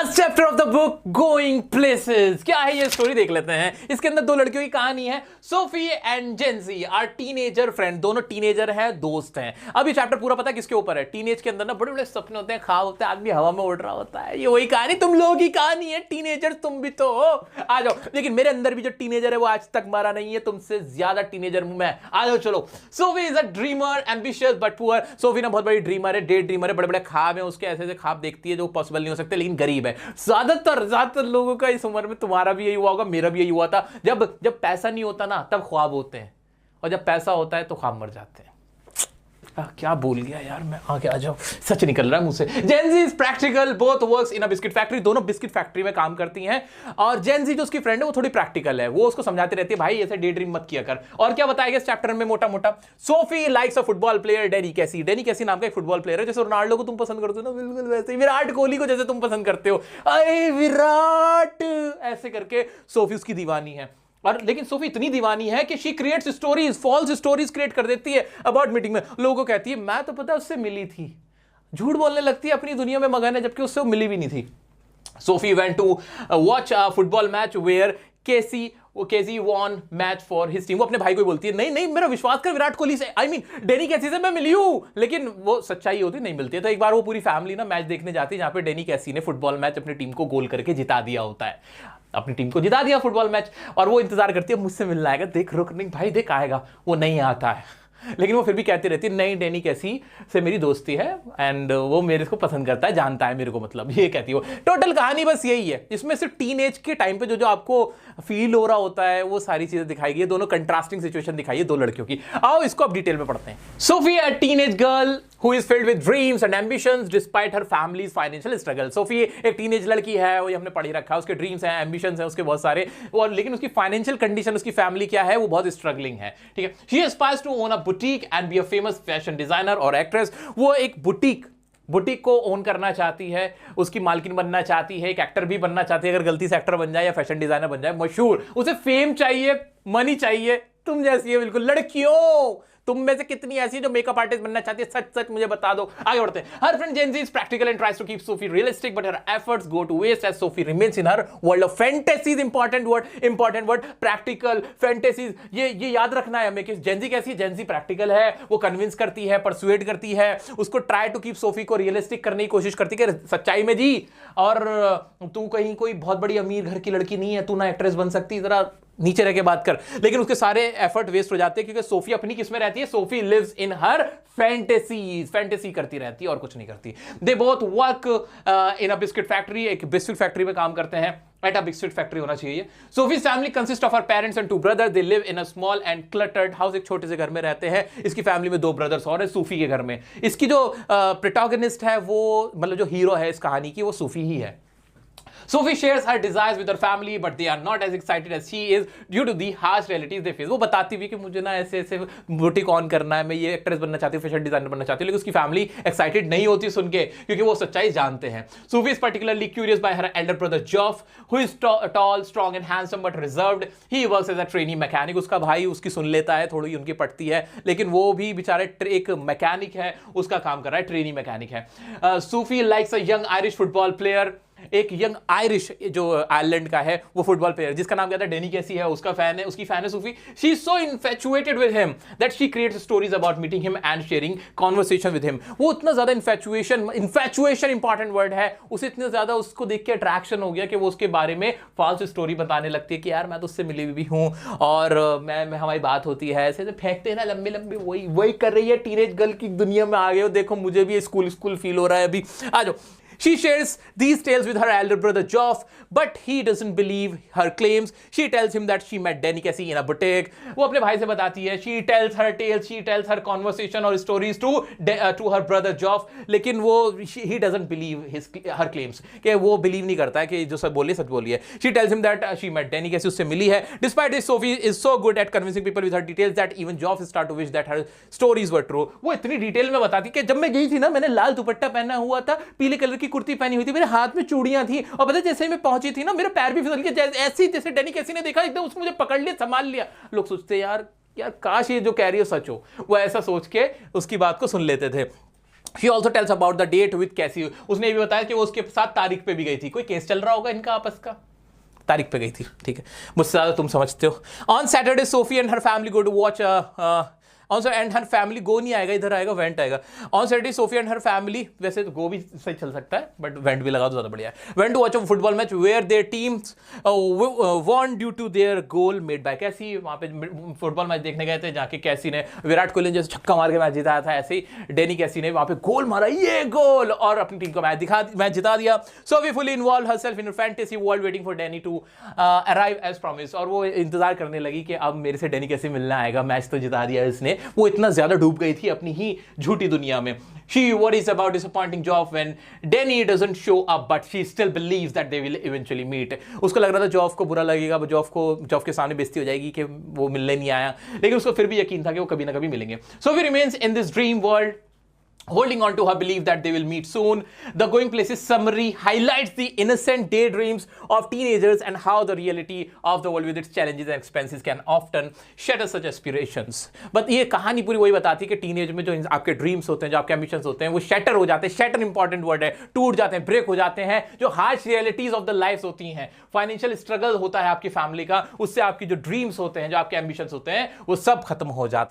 Last chapter of the book going places. क्या है ये स्टोरी देख लेते हैं। इसके अंदर दो लड़कियों की कहानी है, Sophie and Jansie are teenager friend. दोनों टीनेजर हैं, दोस्त हैं। अब ये चैप्टर पूरा पता है किसके ऊपर है। टीनेज के अंदर ना बड़े बड़े सपने होते हैं, ख्वाब होते हैं, आदमी हवा में उड़ रहा होता है। ये वही कहानी, तुम लोगों की कहानी है। टीनेजर तुम भी तो हो, आ जाओ। लेकिन मेरे अंदर भी जो टीनेजर है वो आज तक मरा नहीं है। तुमसे ज्यादा टीनेजर हूं मैं, आ जाओ चलो। Sophie is a dreamer, ambitious but poor. Sophie ना बहुत बड़ी ड्रीमर है, डे ड्रीमर है। बड़े बड़े ख्वाब है उसके, ऐसे ऐसे ख्वाब देखती है जो पॉसिबल नहीं हो सकते, लेकिन गरीब है। ज्यादातर लोगों का इस उम्र में, तुम्हारा भी यही हुआ होगा, मेरा भी यही हुआ था। जब पैसा नहीं होता ना तब ख्वाब होते हैं, और जब पैसा होता है तो ख्वाब मर जाते हैं। क्या बोल गया यार मैं, आगे आ जाओ, सच निकल रहा है मुंह से। Gen Z is practical, both works in a biscuit factory. दोनों बिस्किट फैक्ट्री में काम करती हैं। और जेंजी जो उसकी फ्रेंड है वो थोड़ी प्रैक्टिकल है, वो उसको समझाती रहती है भाई ऐसे डे ड्रीम मत किया कर। और क्या बताया गया इस चैप्टर में मोटा मोटा, Sophie likes a football player Danny Casey. Danny कैसी नाम का एक फुटबॉल प्लेयर है, जैसे रोनाल्डो को तुम पसंद करते हो ना, बिल्कुल वैसे ही विराट कोहली को जैसे तुम पसंद करते हो, अरे विराट, ऐसे करके सोफी उसकी दीवानी है। और लेकिन सोफी इतनी दीवानी है कि she creates stories, false stories create कर देती है अबाउट मीटिंग में। लोगों को कहती है मैं तो पता उससे मिली थी, झूठ बोलने लगती है, अपनी दुनिया में मगन है, जबकि उससे वो मिली भी नहीं थी। Sophie went to watch a football match where Casey won match for his team. वो अपने भाई को बोलती है नहीं नहीं मेरा विश्वास कर, विराट कोहली से, आई मीन डेनी कैसी से मैं मिली हूं। लेकिन वो सच्चाई होती नहीं मिलती है। तो एक बार वो पूरी फैमिली ना मैच देखने जाती है जहां पे डेनी कैसी ने फुटबॉल मैच अपनी टीम को गोल करके जिता दिया होता है, अपनी टीम को जिता दिया फुटबॉल मैच। और वो इंतजार करती है मुझसे मिलना आएगा, देख रुक, नहीं भाई देख आएगा, वो नहीं आता है। लेकिन वो फिर भी कहती रहती है नहीं डेनी कैसी से मेरी दोस्ती है एंड वो मेरे को पसंद करता है, जानता है मेरे को, मतलब ये कहती है वो। टोटल कहानी बस यही है। इसमें सिर्फ टीनेज के टाइम पे जो आपको फील हो रहा होता है वो सारी चीजें दिखाई गई है। दोनों कंट्रास्टिंग सिचुएशन दिखाई है दो लड़कियों की। आओ इसको अब डिटेल में पढ़ते हैं। Sophie a teenage girl who is filled with dreams and ambitions despite her family's financial struggle। Sophie एक टीनेज लड़की है, वो हमने पढ़ी रखा है, उसके ड्रीम्स हैं, एम्बिशंस हैं उसके बहुत सारे, और लेकिन उसकी फाइनेंशियल कंडीशन, उसकी फैमिली क्या है, वो बहुत स्ट्रगलिंग है। ठीक है, she aspires to own a boutique and be a famous fashion designer और एक्ट्रेस। वो एक बुटीक को ओन करना चाहती है, उसकी मालकिन बनना चाहती है, एक एक्टर भी बनना चाहती है। अगर गलती से एक्टर बन जाए या फैशन डिजाइनर बन जाए, मशहूर, उसे फेम चाहिए, मनी चाहिए। तुम जैसी है बिल्कुल लड़कियों, तुम में से कितनी ऐसी है जो मेकअप आर्टिस्ट बनना चाहती है, सच सच मुझे बता दो। आगे बढ़ते हैं। Her friend Jansie is practical and tries to keep Sophie realistic but her efforts go to waste as Sophie remains in her world of fantasies. Important word practical, fantasies, ये याद रखना है हमें कि जेंजी कैसी है। जेंजी प्रैक्टिकल है, वो कन्विंस करती है, परसुएड करती है, उसको ट्राई टू कीप सोफी को रियलिस्टिक करने की कोशिश करती है कि सच्चाई में जी, और तू कहीं कोई बहुत बड़ी अमीर घर की लड़की नहीं है, तू ना एक्ट्रेस बन सकती, जरा नीचे रह के बात कर। लेकिन उसके सारे एफर्ट वेस्ट हो जाते हैं क्योंकि सोफी अपनी किस में रहती है, Sophie lives in her fantasy करती रहती है और कुछ नहीं करती। They both work in a biscuit factory, एक बिस्किट फैक्ट्री में काम करते हैं। एट अ बिस्किट फैक्ट्री होना चाहिए। Sophie's family consist of her parents and 2 brothers. They live in a small and cluttered house. एक छोटे से घर में रहते हैं। इसकी फैमिली में 2 ब्रदर्स और है सोफी के घर में। इसकी जो प्रोटैगनिस्ट है, वो मतलब जो हीरो है इस कहानी की, वो सोफी ही है। Sophie shares her desires with her family, but they are not as excited as she is due to the harsh realities they face। वो बताती हुई कि मुझे ना ऐसे ऐसे बुटीक ऑन करना है, मैं ये एक्ट्रेस बनना चाहती हूँ, फैशन डिजाइनर बनना चाहती हूँ, लेकिन उसकी फैमिली एक्साइटेड नहीं होती सुन के, क्योंकि वो सच्चाई जानते हैं। Sophie is particularly curious by her elder brother Geoff, who is tall, strong and handsome but reserved। He works as a trainee mechanic। उसका भाई उसकी सुन लेता है, थोड़ी उनकी पटती है, लेकिन वो भी बेचारे एक मैकेनिक है, उसका काम कर रहा है, ट्रेनी मैकेनिक है। Sophie likes a young Irish football player। एक यंग आयरिश जो आयरलैंड का है वो फुटबॉल प्लेयर जिसका नाम क्या था, डेनी कैसी है, उसका फैन है, उसकी फैन है Sophie. She is so infatuated with him that she creates stories about meeting him and sharing conversation with him. वो इतना ज्यादा इन्फैचुएशन इंपॉर्टेंट वर्ड है, उसे इतना ज्यादा उसको देख के अट्रैक्शन हो गया कि वो उसके बारे में फॉल्स स्टोरी बताने लगती है कि यार मैं तो उससे मिली भी हूँ और मैं हमारी बात होती है, ऐसे फेंकते हैं ना लंबे लंबे, वही कर रही है। टीनेज गर्ल की दुनिया में आ गए हो, देखो मुझे भी स्कूल फील हो रहा है अभी, आ जाओ। She shares these tales with her elder brother Geoff, but he doesn't believe her claims। She tells him that she met Danny Casey in a boutique। वो अपने भाई से बताती है, she tells her tales, she tells her conversation और stories to her brother Geoff, लेकिन वो he doesn't believe her claims, कि वो believe नहीं करता है कि जो सब बोली सच बोली है। She tells him that she met Danny Casey, उससे मिली है। Despite this, Sophie is so good at convincing people with her details that even Geoff start to wish that her stories were true। वो इतनी detail में बताती कि जब मैं गई थी ना, मैंने लाल दुपट्टा पहना हुआ था, पीले कलर की कुर्ती पहनी हुई थी, मेरे हाथ में चूड़ियां थी, और पता जैसे ही मैं पहुंची थी ना, मेरे पैर भी फिसल गए, ऐसी जैसे डेनी कैसी ने देखा एकदम उसको मुझे पकड़ लिया, संभाल लिया। लोग सोचते यार काश ये जो कह रही हो सच हो। वो ऐसा सोच के उसकी बात को सुन लेते थे। She also tells about the date with Cassie. उसने ये भी बताया कि वो उसके साथ तारीख पे भी गई थी। कोई केस चल रहा होगा इनका आपस का, तारीख पे गई थी, ठीक है, मुझसे ज्यादा तुम समझते हो। On Saturday Sophie and her family go to watch on and her family, go नहीं आएगा, इधर आएगा वेंट आएगा। On Saturday Sophie and her family, वैसे तो गो भी सही चल सकता है बट वेंट भी लगा तो ज्यादा बढ़िया है। Went to watch a football match where their teams won due to their goal made by Casey. वहां पे फुटबॉल मैच देखने गए थे जाके कैसी ने विराट कोहली ने जैसे छक्का मार के मैच जिताया था, ऐसे ही डेनी कैसी ने वहां पे गोल मारा, ये गोल, और अपनी टीम को मैच जिता दिया। Sophie fully involve herself in fantasy world waiting for Danny to arrive as promise. और वो इंतजार करने लगी कि अब मेरे से डेनी कैसे मिलना आएगा, मैच तो जिता दिया इसने। वो इतना ज्यादा डूब गई थी अपनी ही झूठी दुनिया में। She worries about disappointing Geoff when Danny doesn't show up, but she still believes that they will eventually meet. उसको लग रहा था जॉफ को बुरा लगेगा, जॉफ के सामने बेइज्जती हो जाएगी कि वो मिलने नहीं आया, लेकिन उसको फिर भी यकीन था कि वो कभी ना कभी मिलेंगे। So he remains in this dream world, holding on to her belief that they will meet soon. The Going Places summary highlights the innocent daydreams of teenagers and how the reality of the world with its challenges and expenses can often shatter such aspirations. But ये कहानी पूरी वही बताती है कि teenage में जो आपके ड्रीम्स होते हैं, जो आपके एम्बिशंस होते हैं, वो शैटर हो जाते हैं। शैटर इंपॉर्टेंट वर्ड है, टूट जाते हैं, ब्रेक हो जाते हैं। जो harsh realities of the life होती हैं, फाइनेंशियल स्ट्रगल होता है आपकी फैमिली का, उससे आपकी जो ड्रीम्स होते हैं, जो आपके एम्बिशंस होते हैं, वो सब खत्म हो जाते हैं।